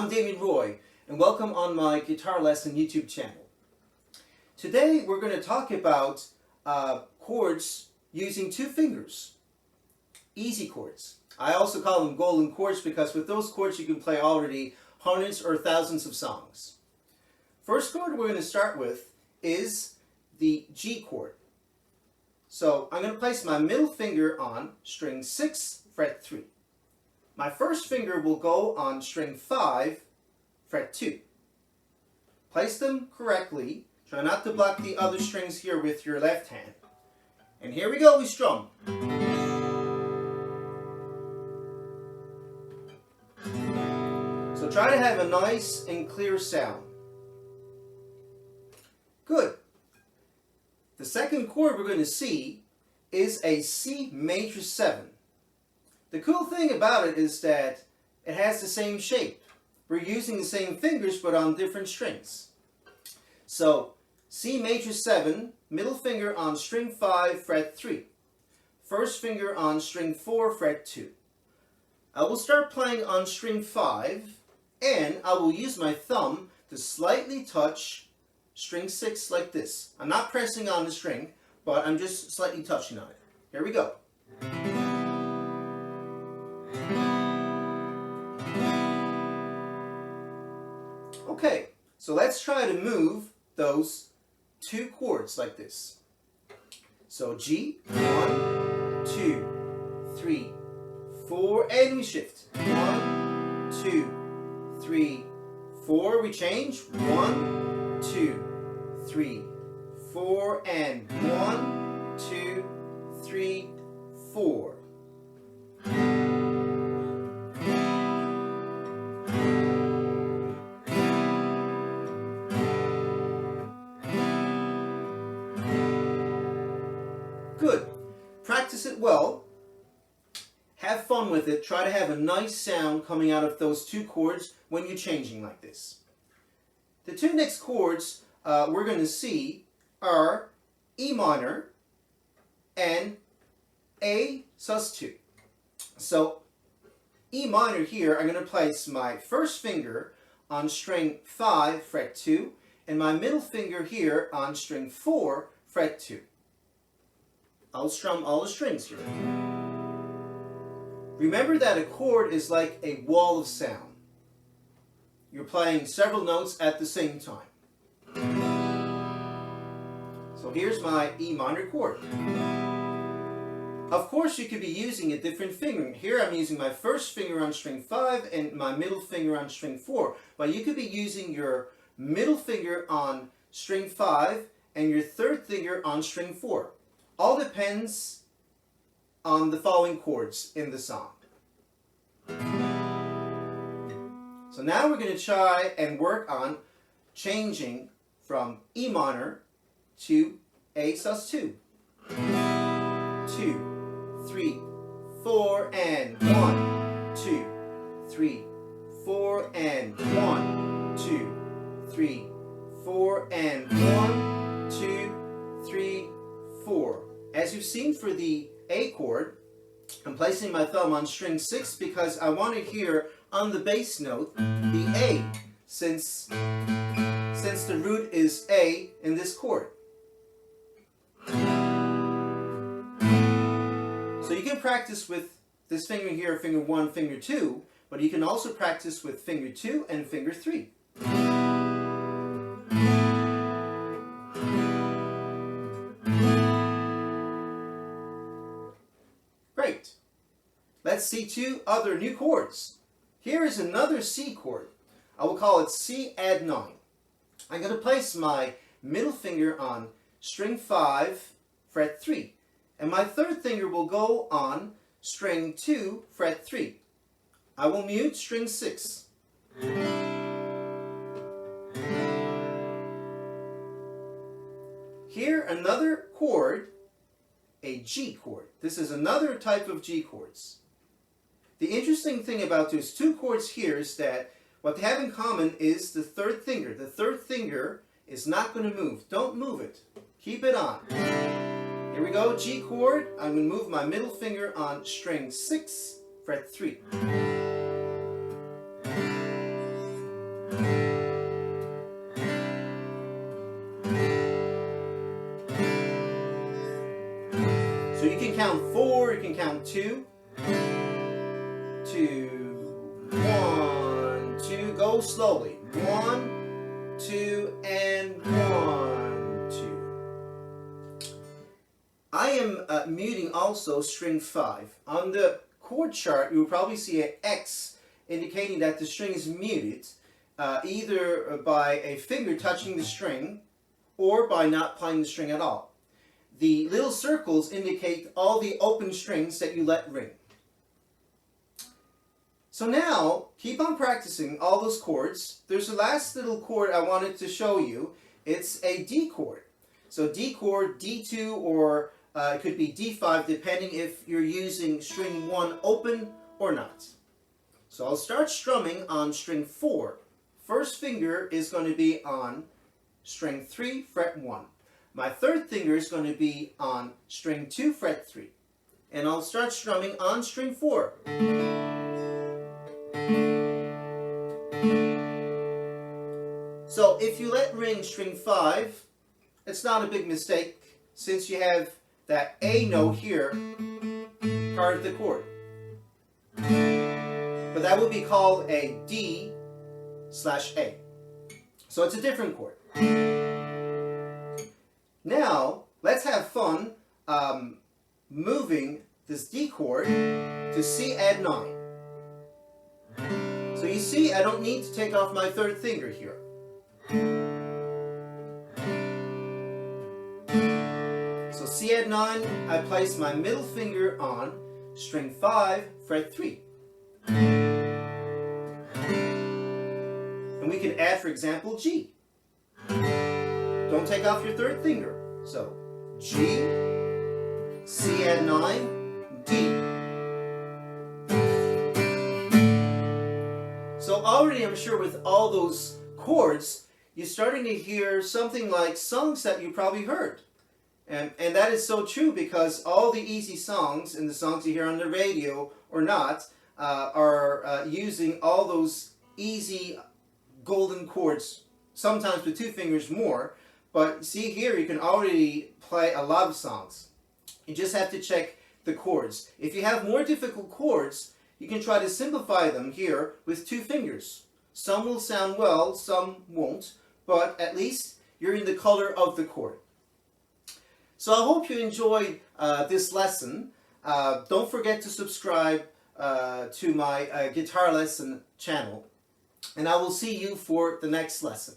I'm Damien Roy, and welcome on my guitar lesson YouTube channel. Today we're going to talk about chords using two fingers, easy chords. I also call them golden chords because with those chords you can play already hundreds or thousands of songs. First chord we're going to start with is the G chord. So I'm going to place my middle finger on string 6, fret 3. My first finger will go on string 5, fret 2. Place them correctly. Try not to block the other strings here with your left hand. And here we go, we strum. So try to have a nice and clear sound. Good. The second chord we're going to see is a C major 7. The cool thing about it is that it has the same shape. We're using the same fingers but on different strings. So C major 7, middle finger on string 5, fret 3. First finger on string 4, fret 2. I will start playing on string 5 and I will use my thumb to slightly touch string 6 like this. I'm not pressing on the string, but I'm just slightly touching on it. Here we go. Okay, so let's try to move those two chords like this. So G, 1, 2, 3, 4, and we shift. 1, 2, 3, 4, we change. 1, 2, 3, 4, and 1, 2, 3, 4. Good. Practice it well. Have fun with it. Try to have a nice sound coming out of those two chords when you're changing like this. The two next chords we're going to see are E minor and A sus2. So E minor here, I'm going to place my first finger on string 5, fret 2, and my middle finger here on string 4, fret 2. I'll strum all the strings here. Remember that a chord is like a wall of sound. You're playing several notes at the same time. So here's my E minor chord. Of course you could be using a different finger. Here I'm using my first finger on string 5 and my middle finger on string 4. But you could be using your middle finger on string 5 and your third finger on string 4. All depends on the following chords in the song. So now we're going to try and work on changing from E minor to A sus2. 2, 3, 4, and 1, 2, 3, 4, and 1, 2, 3, 4, and 1, 2, 3, 4. As you've seen for the A chord, I'm placing my thumb on string 6 because I want to hear on the bass note the A, since the root is A in this chord. So you can practice with this finger here, finger 1, finger 2, but you can also practice with finger 2 and finger 3. Great. Let's see two other new chords. Here is another C chord. I will call it C add 9. I'm going to place my middle finger on string 5, fret 3. And my third finger will go on string 2, fret 3. I will mute string 6. Here another chord, a G chord. This is another type of G chords. The interesting thing about those two chords here is that what they have in common is the third finger. The third finger is not going to move. Don't move it. Keep it on. Here we go, G chord. I'm going to move my middle finger on string 6, fret 3. can count 4, you can count 2. 2, 1, 2, go slowly. 1, 2, and 1, 2. I am muting also string 5. On the chord chart, you will probably see an X indicating that the string is muted, either by a finger touching the string or by not playing the string at all. The little circles indicate all the open strings that you let ring. So now, keep on practicing all those chords. There's a last little chord I wanted to show you. It's a D chord. So D chord, D2, or it could be D5, depending if you're using string 1 open or not. So I'll start strumming on string 4. First finger is going to be on string 3, fret 1. My third finger is going to be on string 2, fret 3. And I'll start strumming on string 4. So if you let ring string 5, it's not a big mistake since you have that A note here, part of the chord. But that would be called a D/A. So it's a different chord. Now, let's have fun moving this D chord to C add 9. So you see, I don't need to take off my third finger here. So C add 9, I place my middle finger on string 5, fret 3. And we can add, for example, G. Don't take off your third finger. So G, C add 9, D. So already I'm sure with all those chords, you're starting to hear something like songs that you probably heard. And that is so true because all the easy songs and the songs you hear on the radio or not are using all those easy golden chords, sometimes with 2 fingers more. But see here, you can already play a lot of songs. You just have to check the chords. If you have more difficult chords, you can try to simplify them here with 2 fingers. Some will sound well, some won't, but at least you're in the color of the chord. So I hope you enjoyed this lesson. Don't forget to subscribe to my guitar lesson channel. And I will see you for the next lesson.